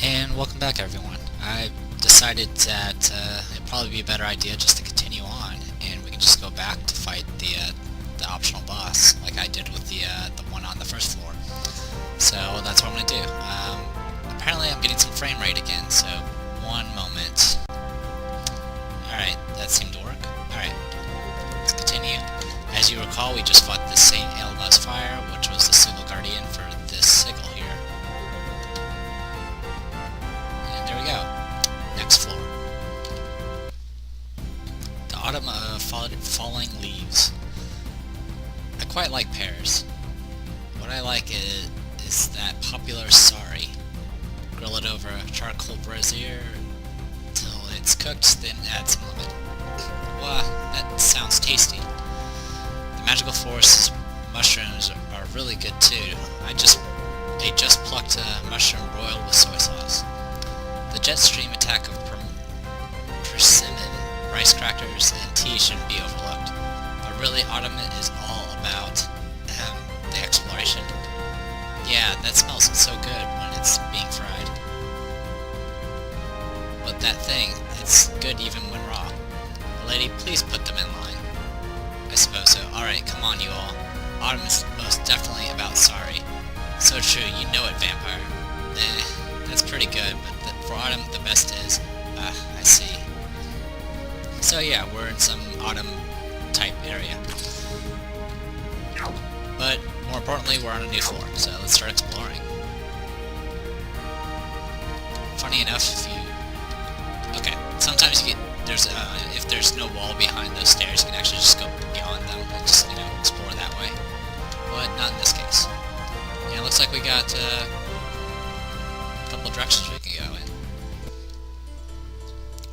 And welcome back, everyone. I decided that it'd probably be a better idea just to continue on, and we can just go back to fight the optional boss, like I did with the one on the first floor. So that's what I'm gonna do. Apparently I'm getting some frame rate again, so one moment. Alright, that seemed to work. Alright, let's continue. As you recall, we just fought the Saint Elba's Fire, which was the Sigil Guardian for this sigil here. And there we go. Next floor. The Autumn of Falling Leaves. I quite like pears. What I like is that popular sari. Grill it over a charcoal brazier till it's cooked, then add some lemon. Wow, that sounds tasty. The magical forest mushrooms are really good too. They just plucked a mushroom broiled with soy sauce. The jet stream attack of persimmon, rice crackers, and tea shouldn't be overlooked. But really, autumn is all about the exploration. Yeah, that smells so good when it's being fried. But that thing, it's good even when raw. Lady, please put them in line. I suppose so. Alright, come on you all. Autumn is most definitely about sorry. So true, you know it, vampire. That's pretty good, but for autumn, the best is... I see. So yeah, we're in some autumn-type area. But, more importantly, we're on a new floor, so let's start exploring. Funny enough, okay, sometimes you get... if there's no wall behind those stairs, you can actually just go beyond them and just, explore that way. But not in this case. Yeah, it looks like we got a couple directions we can go in.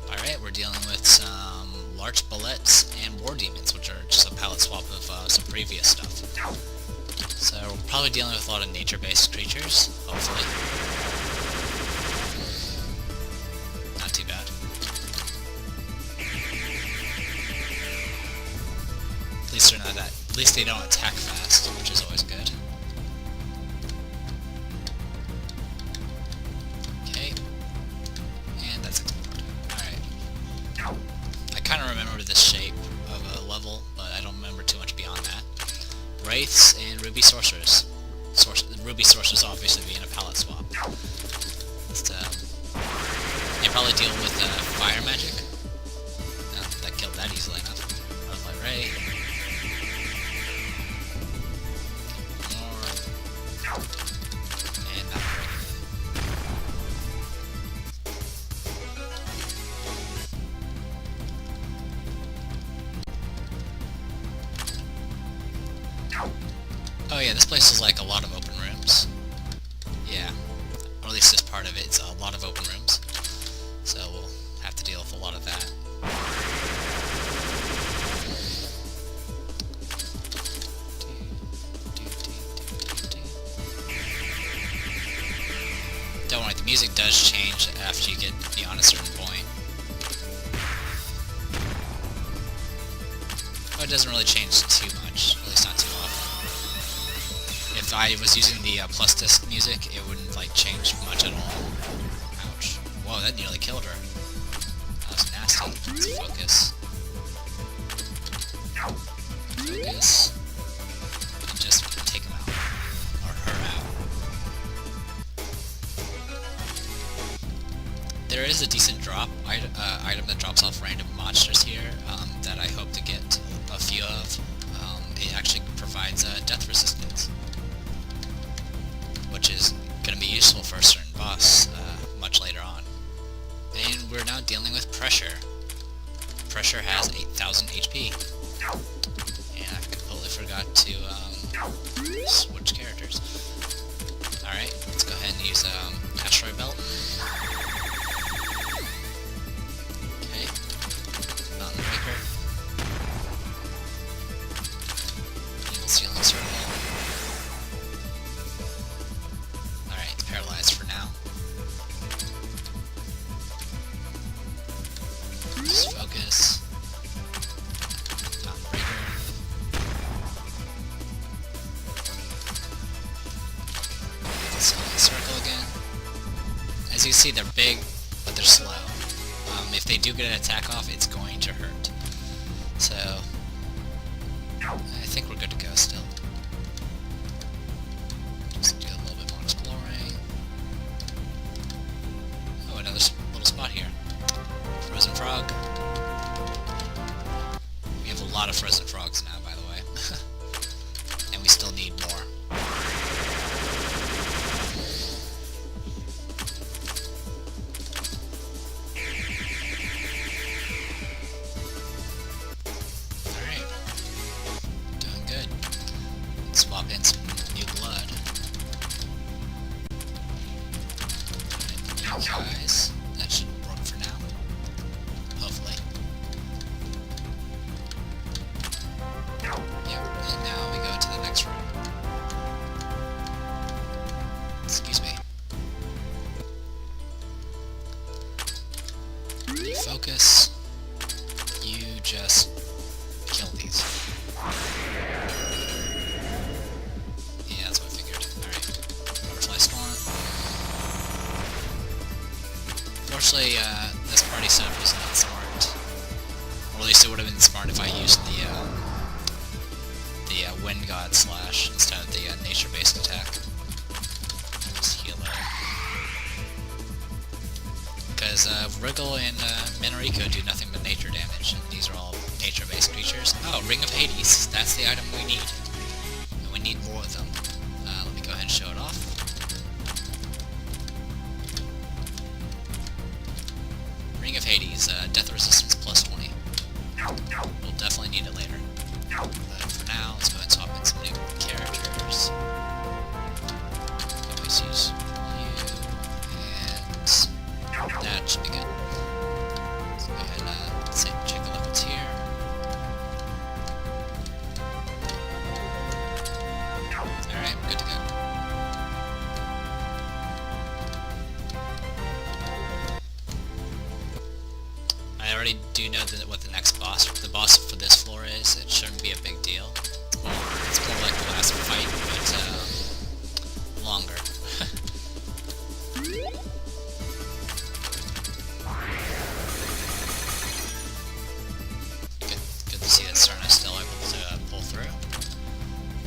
Alright, we're dealing with some large bullets and war demons, which are just a palette swap of some previous stuff. So we're probably dealing with a lot of nature-based creatures, hopefully. Not too bad. At least they're not that. At least they don't attack fast, which is always good. Okay. And that's explored. Alright. I kind of remember this shape of a level, but I don't remember too much beyond that. Wraiths and Ruby Sorcerers. Ruby Sorcerers obviously being a palette swap. Just, they probably deal with fire magic. No, that killed that easily enough. Butterfly Ray. More. And not break. Oh yeah, this place is like a lot of open rooms. Yeah. Or at least this part of it is a lot of open rooms. So we'll have to deal with a lot of that. Don't worry, the music does change after you get beyond a certain point. But it doesn't really change too much, at least not too often. If I was using the plus disc music, it wouldn't like change much at all. Ouch. Whoa, that nearly killed her. That was nasty. Let's focus. Focus. And just take him out. Or her out. There is a decent drop item that drops off random monsters here that I hope to get a few of. It actually provides death resistance, which is going to be useful for a certain boss much later on. And we're now dealing with Pressure. Pressure has 8,000 HP. And I completely forgot to switch characters. Alright, let's go ahead and use Asteroid Belt. Okay. Mountain Breaker. Ceiling Circle. Alright, it's paralyzed for now. Just focus. Mountain Breaker. Ceiling Circle again. As you see, they're big, but they're slow. If they do get an attack off, it's going to hurt. So, I think we're good to go still. Just do a little bit more exploring. Oh, another little spot here. Frozen frog. We have a lot of frozen frogs now, by the way. And we still need more. Swap in some new blood. Youkais. That should work for now. Hopefully. Yep, and now we go to the next room. Excuse me. You focus. You just kill these. Unfortunately, this party setup was not smart. Or at least it would have been smart if I used the Wind God Slash instead of the nature-based attack. Just heal it. Because Wriggle and Minariko do nothing but nature damage, and these are all nature-based creatures. Oh, Ring of Hades! That's the item we need. And we need more of them. Let me go ahead and show it off. Ring of Hades, death resistance plus 20. We'll definitely need it later. But for now, let's go ahead and swap in some new characters. Always use you, and that should be good. Let's go ahead and check the levels here. Alright, good to go. I already do know what the boss for this floor is. It shouldn't be a big deal. Well, it's more like the last fight, but longer. Good to see that Cerna's still able to pull through.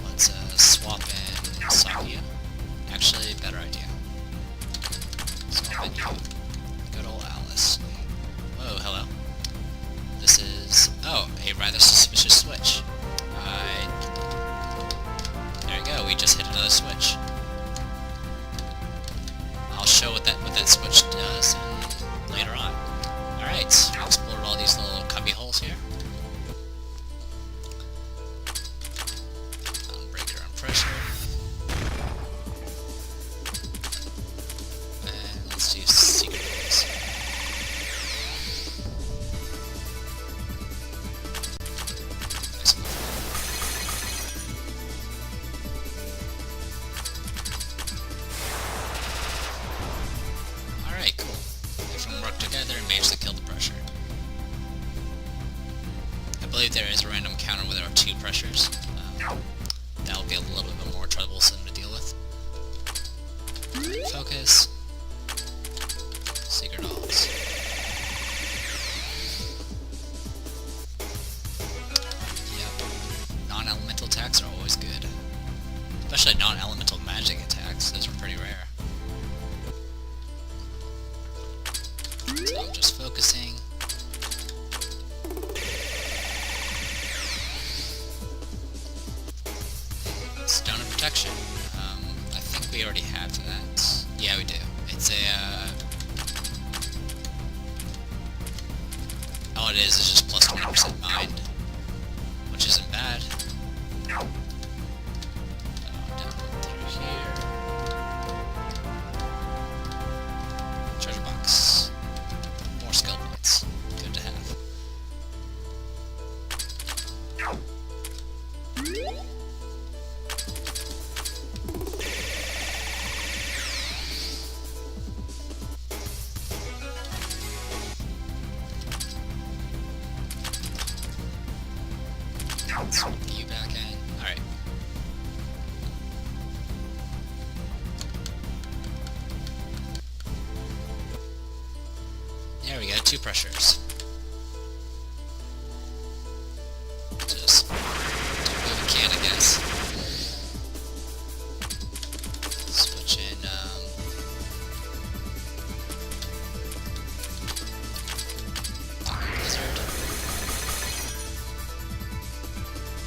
Let's swap in Sigh. Actually, better idea. Swap in you. Good old Alice. Whoa, hello. This is... oh, a rather suspicious switch. There you go, we just hit another switch. I'll show what that switch does later on. Alright, we explored all these little cubby holes here. Breaker on pressure. And let's do secret holes. Alright, cool. Everyone worked together and managed to kill the pressure. I believe there is a random counter where there are 2 pressures. That'll be a little bit more troublesome to deal with. Focus. Secret dolls. Yep. Non-elemental attacks are always good. Especially non-elemental magic attacks. Those are pretty rare. So I'm just focusing. Stone of Protection. I think we already have that. Yeah, we do. It's a, all it is just plus 20% mind, which isn't bad. Down through here. Treasure box. More skill points. Good to have. You back in. Alright. There we go, 2 pressures. Just do what we can, I guess. Switch in, Blizzard.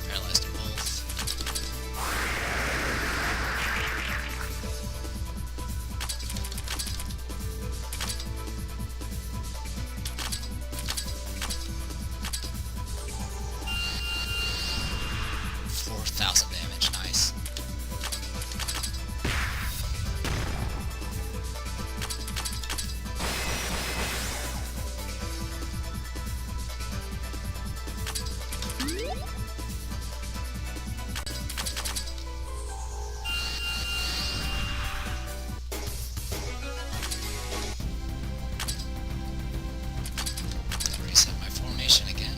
Paralyze them both. Damage, nice. Reset my formation again.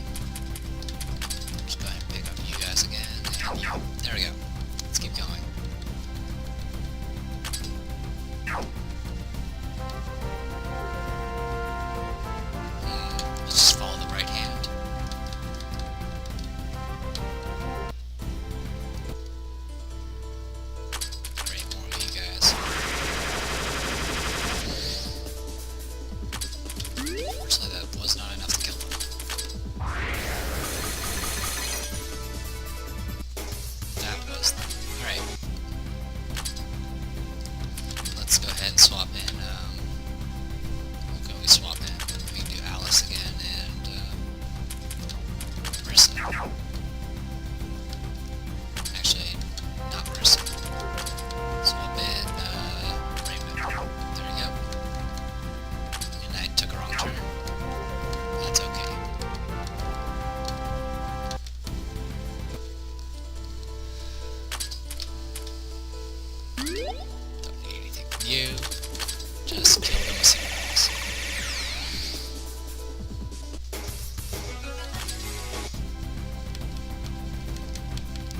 Just go ahead and pick up you guys again. And you. There we go. Let's keep going. Let's just follow the right hand. Great, more of you guys. Unfortunately, that was not enough to kill them. Alright. Let's go ahead and swap in, we swap in. We can do Alice again and, Marissa. Actually, not Marissa. Swap in, Rainbow. There we go. And I took a wrong turn. That's okay. Don't need anything from you. Just kill them with sigils.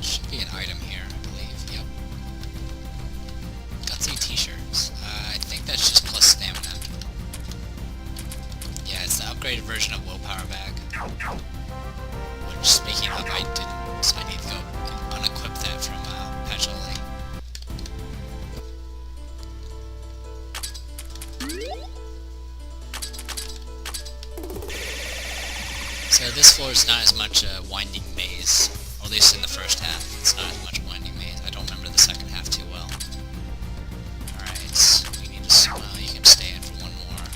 Should be an item here, I believe. Yep. Gutsy t-shirts. I think that's just plus stamina. Yeah, it's the upgraded version of willpower bag. Which, speaking of, I didn't. So I need to go and unequip that from Patchouli. So this floor is not as much a winding maze, or at least in the first half. It's not as much winding maze. I don't remember the second half too well. Alright, we need to smile. You can stay in for one more.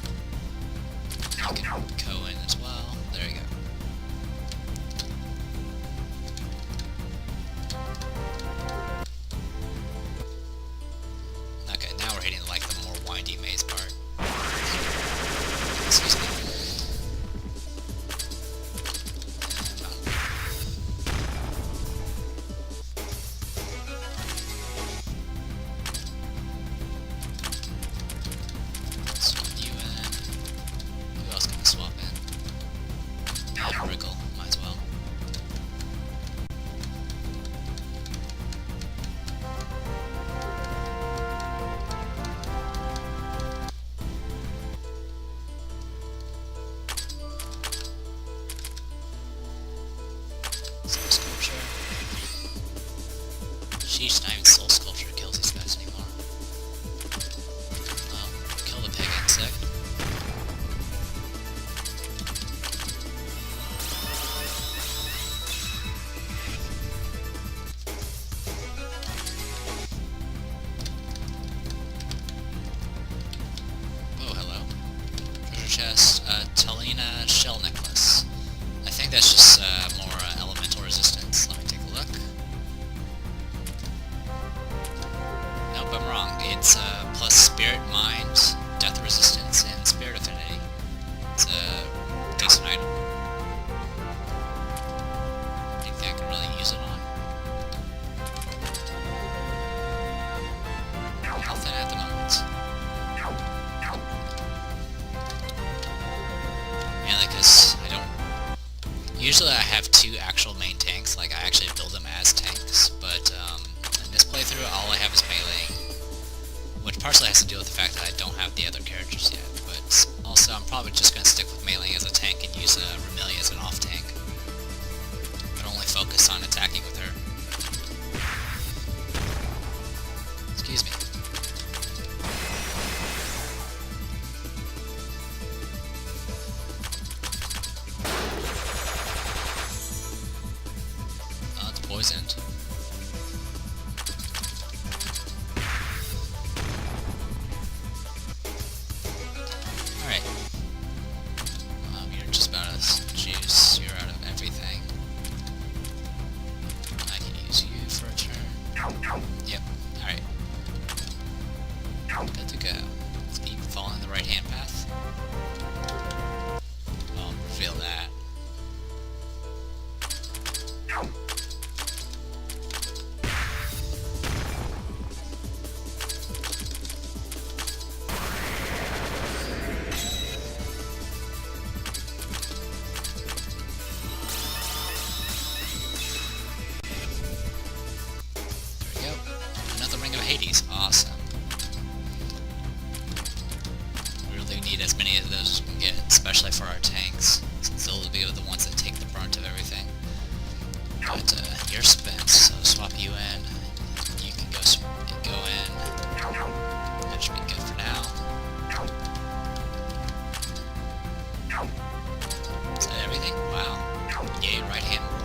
You can go in as well. There you go. Okay, now we're hitting like the more windy maze part. Excuse me. Swap you in. Who else can we swap in? Yeah, Wriggle, might as well. Soul Sculpture. Sheesh, not even Soul Sculpture kills these guys anymore. Kill the pig insect. Oh, hello. Treasure chest, Talina shell necklace. I think that's just more elemental resistance. Let me take a look. Nope, I'm wrong. It's plus spirit, mind, death resistance, and spirit affinity. It's a decent item. Anything I can really use it on? Nothing at the moment. Yeah, because I don't... Usually I have 2 actual main tanks, like I actually build them as tanks, but in this playthrough all I have is melee, which partially has to do with the fact that I don't have the other characters yet, but also I'm probably just going to stick poisoned. Alright. You're just about out of juice. You're out of everything. I can use you for a turn. Yep. Alright. Good to go. Let's keep following the right-hand path. I'll reveal that. Hades, awesome. We really need as many of those as we can get, especially for our tanks, since those will be the ones that take the brunt of everything. But you're spent, so swap you in. You can go in. That should be good for now. Is that everything? Wow. Yay, right hand rule.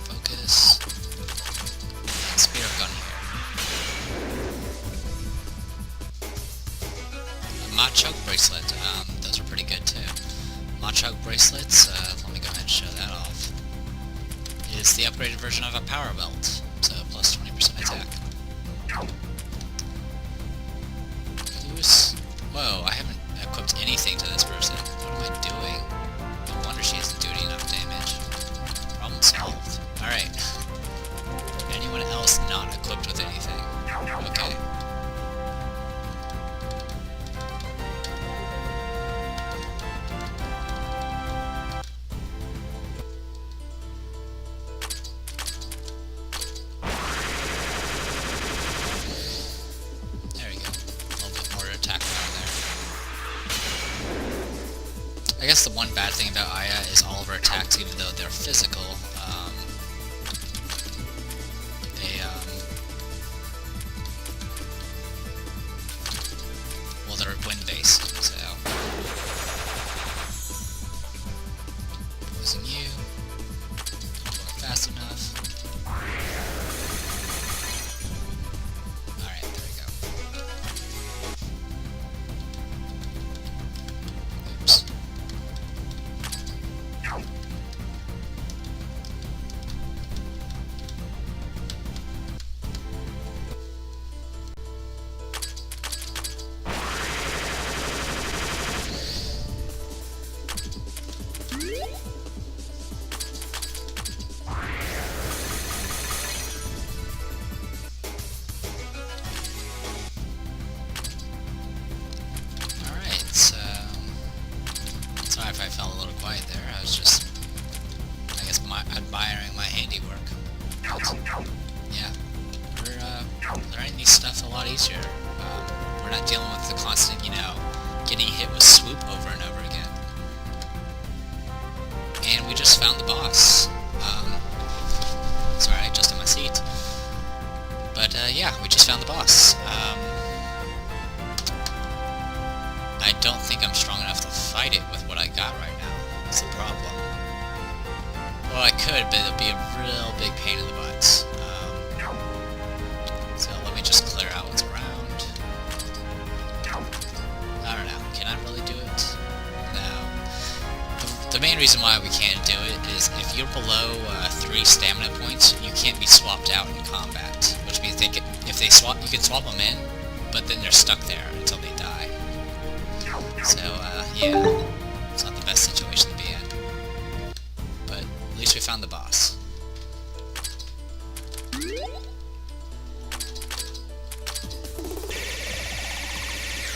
Focus. And speed up gun here. Machok bracelet. Those are pretty good too. Machok bracelets, let me go ahead and show that off. It's the upgraded version of a power belt, so plus 20% attack. Lewis. Whoa, I haven't equipped anything to this person. What am I doing? No wonder she isn't doing enough damage. Problem solved. Alright. Anyone else not equipped with anything? Okay. There we go. A little bit more attack power there. I guess the one bad thing about Aya is all of her attacks, even though they're physical, well, they're wind-based, so... Poison you. Not going fast enough. Alright, there we go. Oops. Sorry if I fell a little quiet there. I was just, I guess, admiring my handiwork. But, yeah, we're learning these stuff a lot easier. We're not dealing with the constant, getting hit with swoop over and over again. And we just found the boss. Sorry, I adjusted my seat. But, yeah, we just found the boss. I don't think I'm strong enough to fight it with what I got right now. That's the problem. Well, I could, but it'll be a real big pain in the butt. So let me just clear out what's around. I don't know. Can I really do it? No. The main reason why we can't do it is if you're below 3 stamina points, you can't be swapped out in combat. Which means if they swap, you can swap them in, but then they're stuck there until they die. So, yeah, it's not the best situation to be in. But at least we found the boss.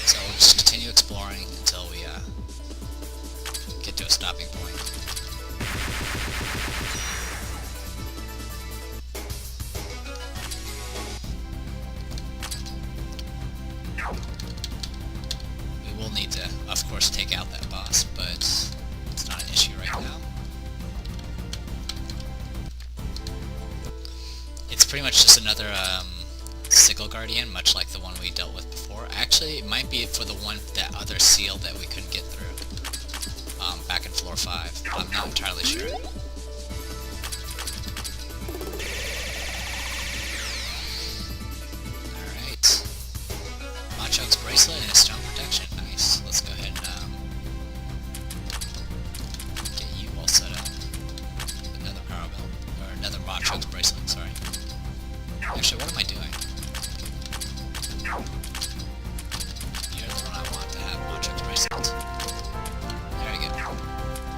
So we'll just continue exploring until we get to a stopping point. will need to, of course, take out that boss, but it's not an issue right now. It's pretty much just another Sigil Guardian, much like the one we dealt with before. Actually, it might be for that other seal that we couldn't get through back in floor 5. I'm not entirely sure. Alright. Machoke's Bracelet and Stone Protection. Nice. Let's go ahead and get you all set up. Another Power Belt. Or another Machoke's Bracelet, sorry. Actually, what am I doing? You're the one I want to have Machoke's Bracelet. There we go.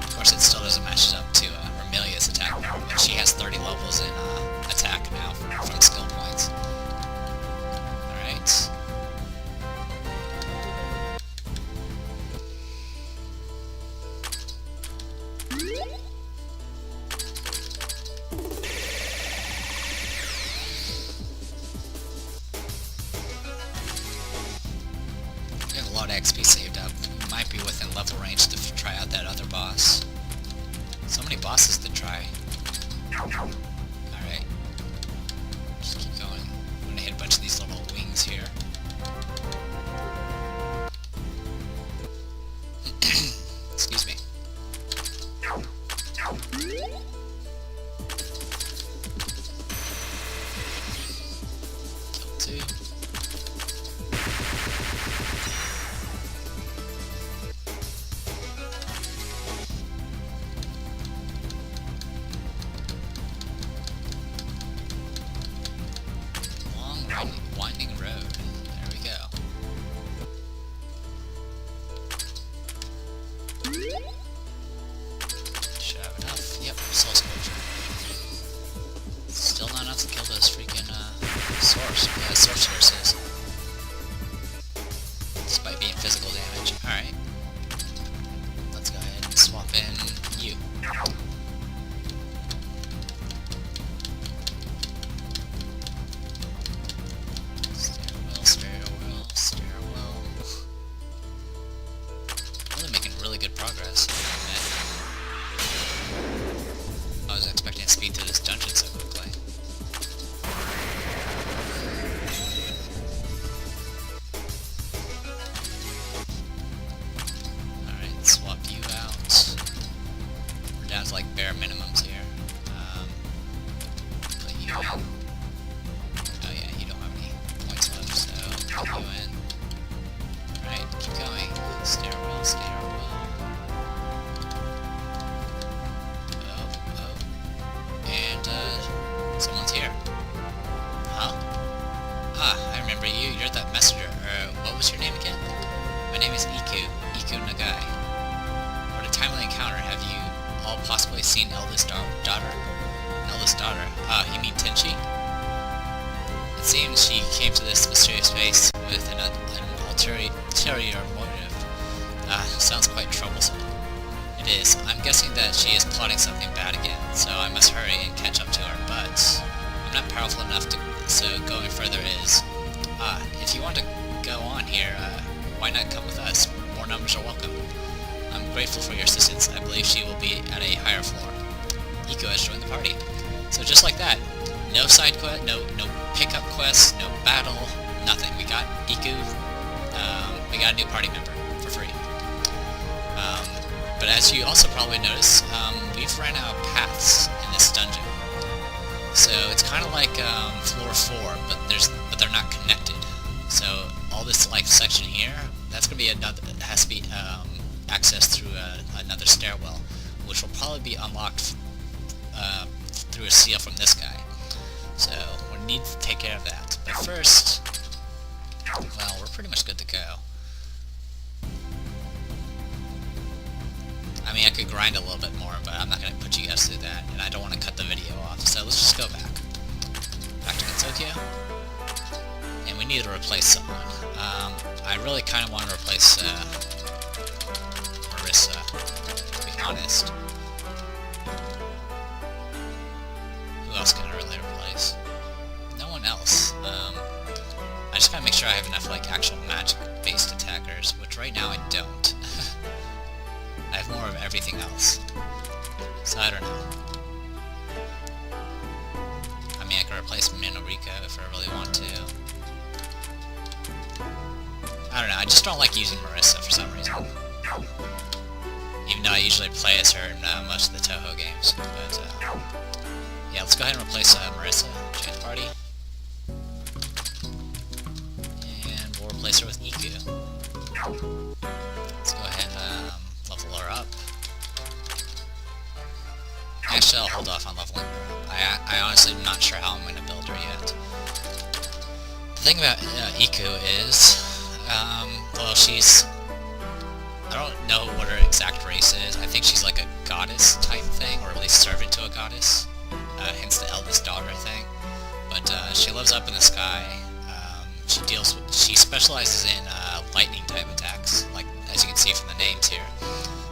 Of course, it still doesn't match up to Remelia's attack now, but she has 30 levels in attack now from skill points. Alright. We have a lot of XP saved up. We might be within level range to try out that other boss. So many bosses to try. Alright. Just keep going. I'm gonna hit a bunch of these little wings here. Excuse me. Kill 2. Winding road. There we go. Should have enough. Yep, soul sculpture. Still not enough to kill those freaking sorceresses. Despite being physical damage. Alright. Let's go ahead and swap in you. Stairwell. Really making really good progress. I was expecting to speed through this dungeon so quickly. Alright, swap you out. We're down to like bare minimums here. Put you in. Oh yeah, you don't have any points left, so put you in. Alright, keep going. Stairwell, stairwell. Oh. And, someone's here. Huh? Ah, I remember you. You're that messenger. What was your name again? My name is Iku Nagae. What a timely encounter. Have you all possibly seen eldest daughter? Eldest daughter? Ah, you mean Tenchi? It seems she came to this mysterious place with an ulterior motive. Sounds quite troublesome. It is. I'm guessing that she is plotting something bad again, so I must hurry and catch up to her, but I'm not powerful enough to, so going further is... if you want to go on here, why not come with us? More numbers are welcome. I'm grateful for your assistance. I believe she will be at a higher floor. Iku has joined the party. So just like that, no side quest, no pickup quests, no battle, nothing. We got Eiku, we got a new party member for free. But as you also probably noticed, we've ran out of paths in this dungeon. So it's kind of like floor 4, but they're not connected. So all this like section here, that's gonna be has to be accessed through another stairwell, which will probably be unlocked through a seal from this guy. So we need to take care of that. But first, well, we're pretty much good to go. I mean, I could grind a little bit more, but I'm not going to put you guys through that, and I don't want to cut the video off, so let's just go back. Back to Tokyo. And we need to replace someone. I really kind of want to replace Marissa, to be honest. Who else can I really replace? No one else. I just gotta make sure I have enough, like, actual magic-based attackers, which right now I don't. I have more of everything else. So I don't know. I mean, I could replace Minorika if I really want to. I don't know, I just don't like using Marissa for some reason. Even though I usually play as her in most of the Touhou games. But, yeah, let's go ahead and replace Marissa, join the party. And we'll replace her with Eiku. Let's go ahead and level her up. Actually, I'll hold off on leveling her up. I honestly am not sure how I'm going to build her yet. The thing about Eiku is, well, she's... I don't know what her exact race is. I think she's like a goddess type thing, or at least servant to a goddess. Hence the eldest daughter thing. But she lives up in the sky. She specializes in lightning type attacks, like as you can see from the names here.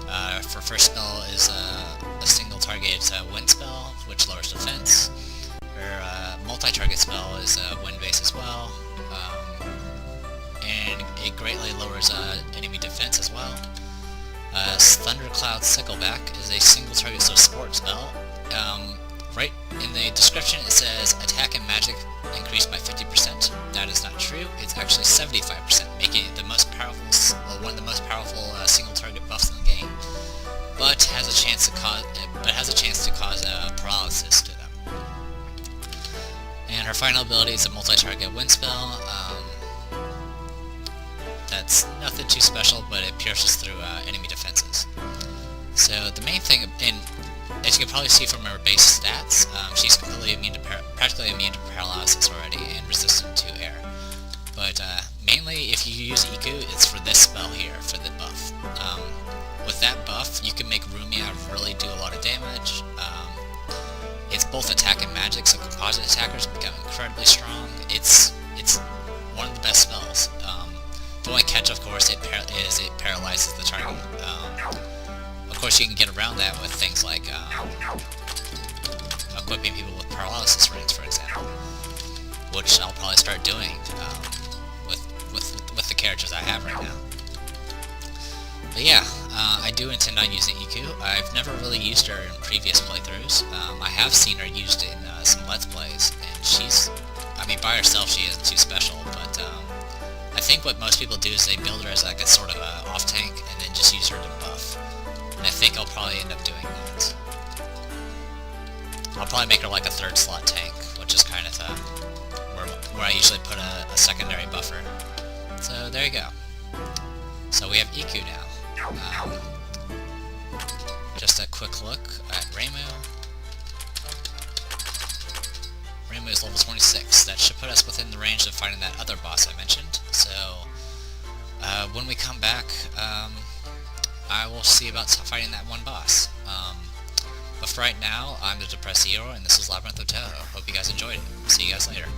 Her first spell is a single target wind spell, which lowers defense. Her multi-target spell is wind base as well. And it greatly lowers enemy defense as well. Thundercloud Sickleback is a single target support spell. Right in the description it says attack and magic increased by 50%. That is not true. It's actually 75%, making it the most powerful, one of the most powerful single target buffs in the game. But has a chance to cause paralysis to them. And her final ability is a multi-target wind spell. That's nothing too special, but it pierces through enemy defenses. So the main thing, and as you can probably see from her base stats, she's completely immune to practically immune to paralysis already and resistant to air. But mainly, if you use Eiku, it's for this spell here, for the buff. With that buff, you can make Rumia really do a lot of damage. It's both attack and magic, so composite attackers become incredibly strong. It's one of the best spells. The only catch, of course, is it paralyzes the target. Of course, you can get around that with things like equipping people with paralysis rings, for example, which I'll probably start doing with the characters I have right now. But yeah, I do intend on using Eiku. I've never really used her in previous playthroughs. I have seen her used in some Let's Plays, and she's, I mean, by herself she isn't too special, but I think what most people do is they build her as like a sort of a off-tank, and then just use her to buff. And I think I'll probably end up doing that. I'll probably make her like a third slot tank, which is kind of where I usually put a secondary buffer. So there you go. So we have Eiku now. Just a quick look at Reimu. Reimu is level 26. That should put us within the range of fighting that other boss I mentioned. So when we come back, I will see about fighting that one boss. But for right now, I'm the Depressed Hero, and this is Labyrinth of Touhou. Hope you guys enjoyed it. See you guys later.